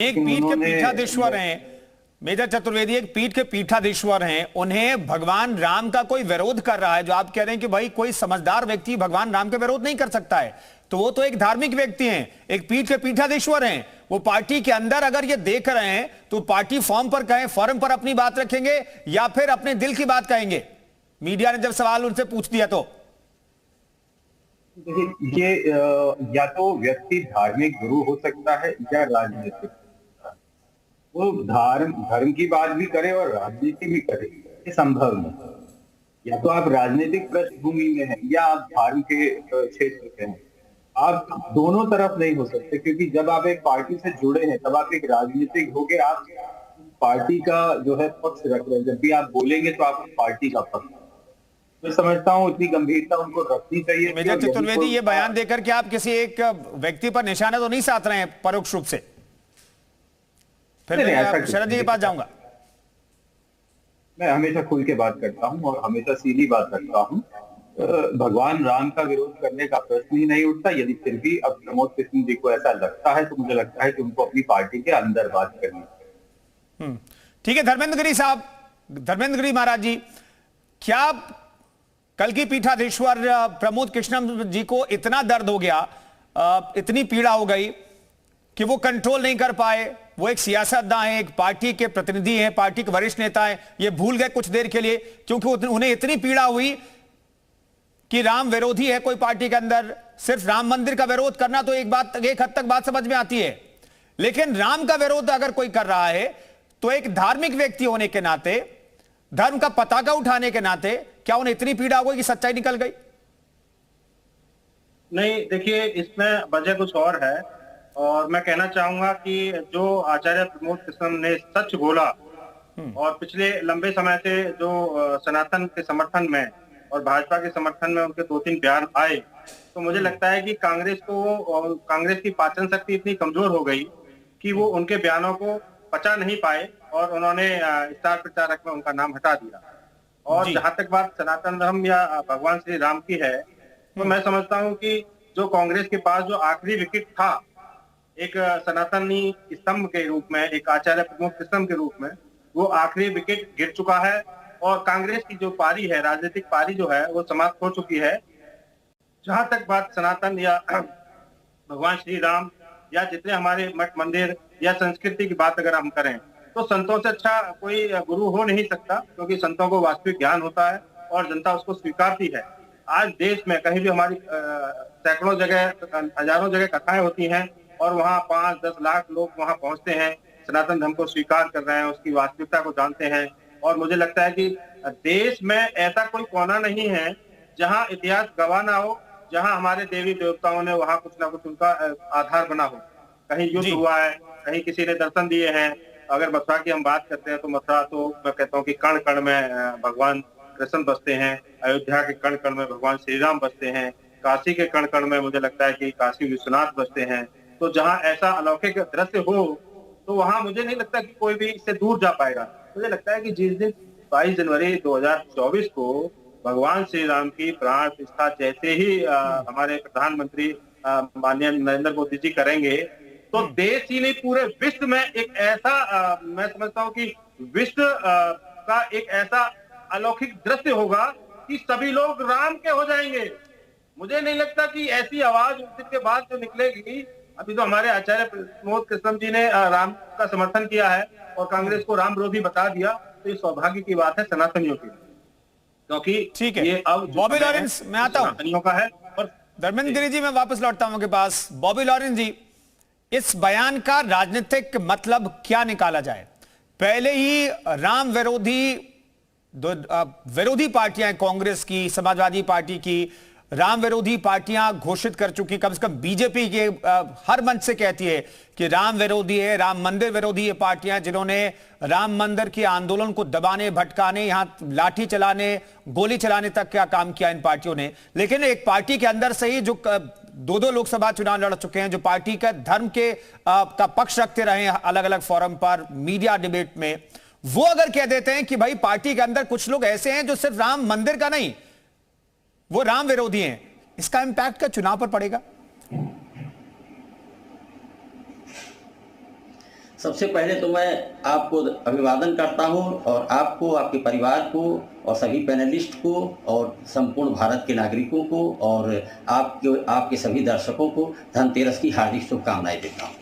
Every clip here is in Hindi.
एक पीठ के पीठाधीश्वर हैं मेजर चतुर्वेदी, एक पीठ के पीठाधीश्वर हैं। उन्हें भगवान राम का कोई विरोध कर रहा है, जो आप कह रहे हैं कि भाई कोई समझदार व्यक्ति भगवान राम का विरोध नहीं कर सकता है, तो वो तो एक धार्मिक व्यक्ति हैं, एक पीठ के पीठाधीश्वर हैं। वो पार्टी के अंदर अगर ये देख रहे हैं तो पार्टी फॉर्म पर कहें, फॉर्म पर अपनी बात रखेंगे या फिर अपने दिल की बात कहेंगे? मीडिया ने जब सवाल उनसे पूछ दिया तो ये या तो व्यक्ति धार्मिक गुरु हो सकता है या राजनीतिक। वो धर्म की बात भी करे और राजनीति भी करे, ये संभव नहीं। या तो आप राजनीतिक पृष्ठभूमि में हैं या आप धर्म के क्षेत्र के हैं। आप दोनों तरफ नहीं हो सकते, क्योंकि जब आप एक पार्टी से जुड़े हैं तब आप एक राजनीतिक हो गए, आप पार्टी का जो है पक्ष रख रहे हैं। जब भी आप बोलेंगे तो आप पार्टी का पक्ष। मैं समझता हूँ इतनी गंभीरता उनको रखनी चाहिए। मेजर चतुर्वेदी, ये बयान देकर के आप किसी एक व्यक्ति पर निशाना तो नहीं साध रहे हैं परोक्ष रूप से? फिर मैं शरद जी के पास जाऊंगा। मैं हमेशा खुल के बात करता हूं और हमेशा सीधी बात रखता हूं। भगवान राम का विरोध करने का प्रश्न ही नहीं उठता। यदि फिर भी अब प्रमोद कृष्ण जी को ऐसा लगता है तो मुझे लगता है कि उनको अपनी पार्टी के अंदर बात करनी। ठीक है धर्मेंद्र गिरी साहब, धर्मेंद्र गिरी महाराज जी, क्या कल की पीठाधीश्वर प्रमोद कृष्णम जी को इतना दर्द हो गया, इतनी पीड़ा हो गई कि वो कंट्रोल नहीं कर पाए? वो एक सियासतदान है, एक पार्टी के प्रतिनिधि हैं, पार्टी के वरिष्ठ नेता हैं, ये भूल गए कुछ देर के लिए, क्योंकि उन्हें इतनी पीड़ा हुई कि राम विरोधी है कोई पार्टी के अंदर। सिर्फ राम मंदिर का विरोध करना तो एक हद तक बात समझ में आती है, लेकिन राम का विरोध अगर कोई कर रहा है तो एक धार्मिक व्यक्ति होने के नाते, धर्म का पताका उठाने के नाते, क्या उन्हें इतनी पीड़ा हुई कि सच्चाई निकल गई? नहीं, देखिए इसमें वजह कुछ और है। और मैं कहना चाहूंगा कि जो आचार्य प्रमोद कृष्णम ने सच बोला और पिछले लंबे समय से जो सनातन के समर्थन में और भाजपा के समर्थन में उनके 2-3 बयान आए, तो मुझे लगता है कि कांग्रेस की पाचन शक्ति इतनी कमजोर हो गई कि वो उनके बयानों को पचा नहीं पाए और उन्होंने स्टार प्रचारक में उनका नाम हटा दिया। और जहां तक बात सनातन धर्म या भगवान श्री राम की है, तो मैं समझता हूं कि जो कांग्रेस के पास जो आखिरी विकेट था, एक सनातनी स्तंभ के रूप में, एक आचार्य प्रमोद कृष्णम के रूप में, वो आखिरी विकेट गिर चुका है और कांग्रेस की जो पारी है, राजनीतिक पारी जो है, वो समाप्त हो चुकी है। जहां तक बात सनातन या भगवान श्री राम या जितने हमारे मठ मंदिर या संस्कृति की बात अगर हम करें, तो संतों से अच्छा कोई गुरु हो नहीं सकता, क्योंकि संतों को वास्तविक ज्ञान होता है और जनता उसको स्वीकारती है। आज देश में कहीं भी हमारी सैकड़ों जगह, हजारों जगह कथाएं होती हैं और वहाँ 5-10 लाख लोग वहाँ पहुंचते हैं, सनातन धर्म को स्वीकार कर रहे हैं, उसकी वास्तविकता को जानते हैं। और मुझे लगता है कि देश में ऐसा कोई कोना नहीं है जहाँ इतिहास गवाह ना हो, जहाँ हमारे देवी देवताओं ने वहाँ कुछ ना कुछ उनका आधार बना हो। कहीं युद्ध हुआ है, कहीं किसी ने दर्शन दिए हैं। अगर मथुरा की हम बात करते हैं तो मथुरा तो मैं कहता हूँ कि कण कण में भगवान कृष्ण बसते हैं, अयोध्या के कण कण में भगवान श्री राम बसते हैं, काशी के कण कण में मुझे लगता है कि काशी विश्वनाथ बसते हैं। तो जहाँ ऐसा अलौकिक दृश्य हो, तो वहां मुझे नहीं लगता कि कोई भी इससे दूर जा पाएगा। मुझे लगता है कि जिस दिन 22 जनवरी 2024 को भगवान श्री राम की प्राण प्रतिष्ठा जैसे ही हमारे प्रधानमंत्री माननीय नरेंद्र मोदी जी करेंगे, तो देश ही नहीं पूरे विश्व में एक ऐसा मैं समझता हूँ कि विश्व का एक ऐसा अलौकिक दृश्य होगा कि सभी लोग राम के हो जाएंगे। मुझे नहीं लगता कि ऐसी आवाज उस दिन के बाद जो निकलेगी। अभी तो हमारे आचार्य प्रमोद कृष्णम जी ने राम का समर्थन किया है और कांग्रेस को राम विरोधी बता दिया, तो ये सौभाग्य की बात है सनातनियों की, क्योंकि ठीक है। ये अब बॉबी लॉरेंस, मैं आता हूं का है। और धर्मेंद्र गिरी जी, मैं वापस लौटता हूं आपके पास। बॉबी लॉरेंस जी, इस बयान का राजनीतिक मतलब क्या निकाला जाए? पहले ही राम विरोधी पार्टियां, कांग्रेस की, समाजवादी पार्टी की, राम विरोधी पार्टियां घोषित कर चुकी, कम से कम बीजेपी के हर मंच से कहती है कि राम विरोधी है, राम मंदिर विरोधी है पार्टियां, जिन्होंने राम मंदिर के आंदोलन को दबाने, भटकाने, यहां लाठी चलाने, गोली चलाने तक का काम किया इन पार्टियों ने। लेकिन एक पार्टी के अंदर से ही जो 2 लोकसभा चुनाव लड़ चुके हैं, जो पार्टी का धर्म के का पक्ष रखते रहे अलग अलग फोरम पर, मीडिया डिबेट में, वो अगर कह देते हैं कि भाई पार्टी के अंदर कुछ लोग ऐसे हैं जो सिर्फ राम मंदिर का नहीं, वो राम विरोधी हैं, इसका इंपैक्ट क्या चुनाव पर पड़ेगा? सबसे पहले तो मैं आपको अभिवादन करता हूं और आपको, आपके परिवार को और सभी पैनलिस्ट को और संपूर्ण भारत के नागरिकों को और आपके सभी दर्शकों को धनतेरस की हार्दिक शुभकामनाएं देता हूं।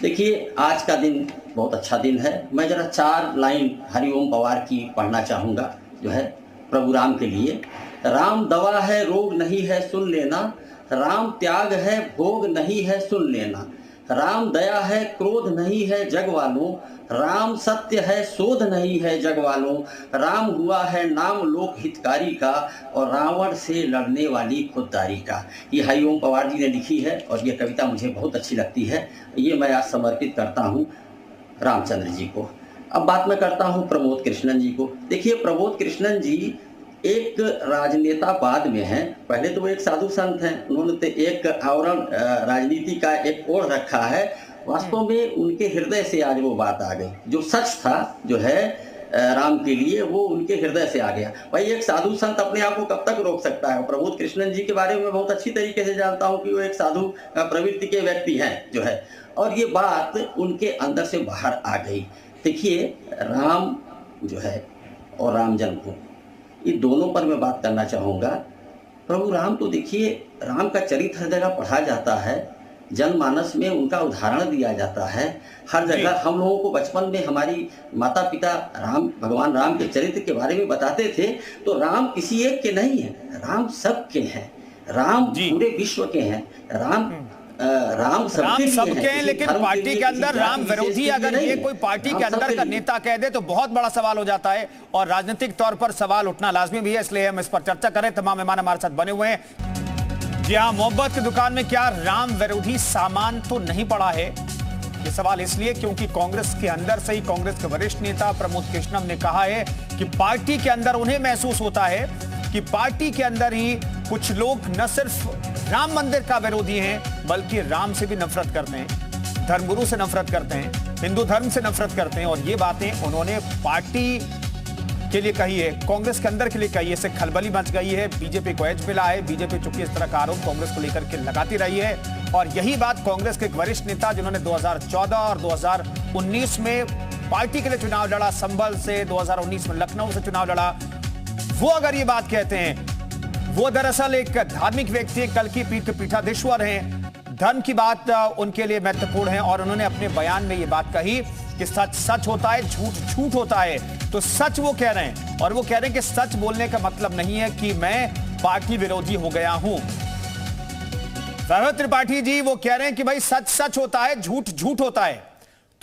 देखिए, आज का दिन बहुत अच्छा दिन है। मैं जरा 4 लाइन हरिओम पवार की पढ़ना चाहूँगा, जो है प्रभु राम के लिए। राम दवा है, रोग नहीं है, सुन लेना। राम त्याग है, भोग नहीं है, सुन लेना। राम दया है, क्रोध नहीं है, जग वालों। राम सत्य है, शोध नहीं है, जग वालों। राम हुआ है नाम लोक हितकारी का और रावण से लड़ने वाली खुददारी का। ये हरिओम पवार जी ने लिखी है और ये कविता मुझे बहुत अच्छी लगती है। ये मैं आज समर्पित करता हूँ रामचंद्र जी को। अब बात मैं करता हूँ प्रमोद कृष्णन जी को। देखिए, प्रमोद कृष्णन जी एक राजनेता बाद में हैं। पहले तो वो एक साधु संत हैं, उन्होंने तो एक आवरण राजनीति का एक ओढ़ रखा है। वास्तव में उनके हृदय से आज वो बात आ गई, जो सच था जो है राम के लिए, वो उनके हृदय से आ गया। भाई, एक साधु संत अपने आप को कब तक रोक सकता है? प्रमोद कृष्णन जी के बारे में बहुत अच्छी तरीके से जानता हूँ कि वो एक साधु प्रवृत्ति के व्यक्ति हैं जो है, और ये बात उनके अंदर से बाहर आ गई। देखिए, राम जो है और राम जन्मभूमि, ये दोनों पर मैं बात करना चाहूँगा। प्रभु राम तो देखिए, राम का चरित्र हर जगह पढ़ा जाता है, जनमानस में उनका उदाहरण दिया जाता है हर जगह। हम लोगों को बचपन में हमारी माता पिता भगवान राम के चरित्र के बारे में बताते थे। तो राम किसी एक के नहीं है, राम सबके हैं, राम पूरे विश्व के हैं। राम सबके हैं, लेकिन पार्टी के अंदर राम विरोधी अगर ये कोई पार्टी के अंदर का नेता कह दे तो बहुत बड़ा सवाल हो जाता है और राजनीतिक तौर पर सवाल उठना लाजमी भी है। इसलिए हम इस पर चर्चा करें। तमाम मेहमान हमारे साथ बने हुए हैं। जी हाँ, मोहब्बत की दुकान में क्या राम विरोधी सामान तो नहीं पड़ा है? ये सवाल इसलिए क्योंकि कांग्रेस के अंदर से ही कांग्रेस के वरिष्ठ नेता प्रमोद कृष्णम ने कहा है कि पार्टी के अंदर उन्हें महसूस होता है कि पार्टी के अंदर ही कुछ लोग न सिर्फ राम मंदिर का विरोधी हैं, बल्कि राम से भी नफरत करते हैं, धर्मगुरु से नफरत करते हैं, हिंदू धर्म से नफरत करते हैं। और ये बातें उन्होंने पार्टी के लिए कही है, कांग्रेस के अंदर के लिए कही है। इससे खलबली मच गई है, बीजेपी को एज मिला है। बीजेपी चूंकि इस तरह का आरोप कांग्रेस को लेकर के लगाती रही है और यही बात कांग्रेस के एक वरिष्ठ नेता जिन्होंने 2014 और 2019 में पार्टी के लिए चुनाव लड़ा, संभल से 2019 में लखनऊ से चुनाव लड़ा, वो अगर ये बात कहते हैं, वो दरअसल एक धार्मिक व्यक्ति, कल्कि पीठाधीश्वर हैं। धर्म की बात उनके लिए महत्वपूर्ण है और उन्होंने अपने बयान में ये बात कही कि सच सच होता है, झूठ झूठ होता है। तो सच वो कह रहे हैं और वो कह रहे हैं कि सच बोलने का मतलब नहीं है कि मैं पार्टी विरोधी हो गया हूं। वैभव त्रिपाठी जी वो कह रहे हैं कि भाई सच सच होता है, झूठ झूठ होता है।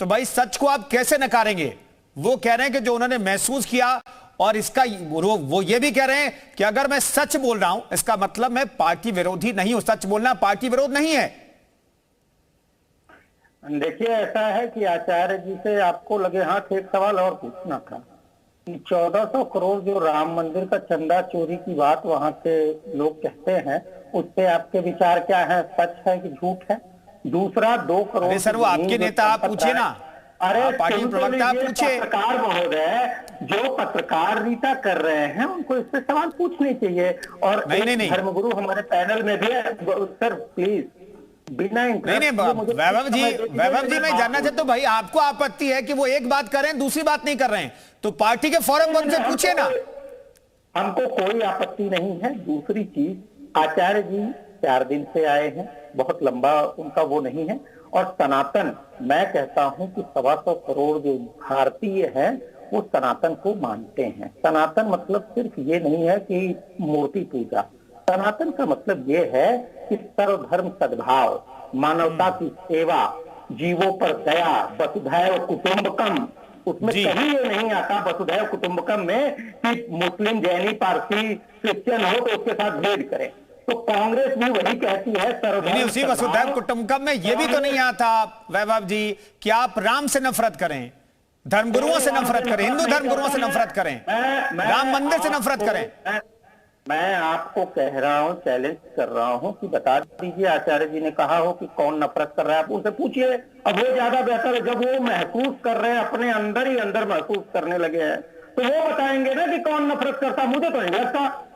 तो भाई सच को आप कैसे नकारेंगे? वो कह रहे हैं कि जो उन्होंने महसूस किया, और इसका वो ये भी कह रहे हैं कि अगर मैं सच बोल रहा हूं इसका मतलब मैं पार्टी विरोधी नहीं हूं। सच बोलना पार्टी विरोध नहीं है। देखिए, ऐसा है कि आचार्य जी से आपको लगे हाथ एक सवाल और पूछना था कि 1400 करोड़ जो राम मंदिर का चंदा चोरी की बात वहां के लोग कहते हैं, उस पे आपके विचार क्या है? सच है कि झूठ है? दूसरा, 2 करोड़ सर वो आपके नेता, आप पूछिए ना। अरे पार्टी प्रवक्ता पूछे। पत्रकार महोदय जो पत्रकारिता कर रहे हैं उनको इस पे सवाल पूछने चाहिए। और नहीं। धर्मगुरु हमारे पैनल में भी है। सर प्लीज, बिना नहीं वैभव जी मैं जानना चाहता हूं, भाई आपको आपत्ति है कि वो एक बात कर रहे हैं, दूसरी बात नहीं कर रहे हैं, तो पार्टी के फोरम पर उनसे पूछिए ना। हमको कोई आपत्ति नहीं है। दूसरी चीज, आचार्य जी 4 दिन से आए हैं, बहुत लंबा उनका वो नहीं है। और सनातन, मैं कहता हूं कि 125 करोड़ जो भारतीय हैं वो सनातन को मानते हैं। सनातन मतलब सिर्फ ये नहीं है कि मूर्ति पूजा। सनातन का मतलब ये है कि सर्वधर्म सद्भाव, मानवता की सेवा, जीवों पर दया, वसुधैव कुटुंबकम। उसमें कहीं ये नहीं आता वसुधैव कुटुंबकम में कि मुस्लिम, जैनी, पारसी, क्रिश्चियन हो तो उसके साथ भेद करें। तो कांग्रेस भी वही कहती है सर्वधर्म उसी वसुधैव कुटुंबकम में ये भी तो नहीं आता वैभव जी कि आप राम से नफरत करें, धर्मगुरुओं से नफरत करें, हिंदू धर्मगुरुओं से नफरत करें, राम मंदिर से नफरत करें। मैं आपको कह रहा हूं, चैलेंज कर रहा हूं कि बता दीजिए, आचार्य जी ने कहा हो कि कौन नफरत कर रहा है, आप उनसे पूछिए। अब वो ज्यादा बेहतर है, जब वो महसूस कर रहे हैं, अपने अंदर ही अंदर महसूस करने लगे हैं, तो वो बताएंगे ना कि कौन नफरत करता। मुझे तो नहीं लगता।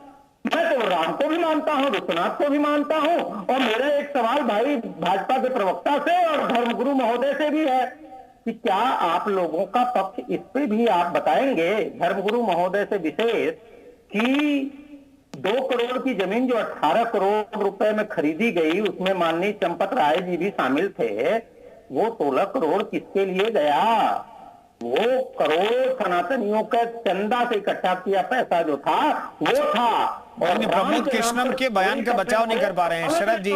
मैं तो राम को भी मानता हूं, विश्वनाथ को भी मानता हूं। और मेरा एक सवाल भाई भाजपा के प्रवक्ता से और धर्मगुरु महोदय से भी है कि क्या आप लोगों का पक्ष इस पे भी आप बताएंगे, धर्मगुरु महोदय से विशेष, कि 2 करोड़ की जमीन जो 18 करोड़ रुपए में खरीदी गई, उसमें माननीय चंपत राय जी भी शामिल थे, वो 16 करोड़ किसके लिए गया? वो करोड़ सनातनियों का चंदा से इकट्ठा किया पैसा जो था वो था। और प्रमोद कृष्णम के बयान का बचाव नहीं कर पा रहे हैं शरद जी।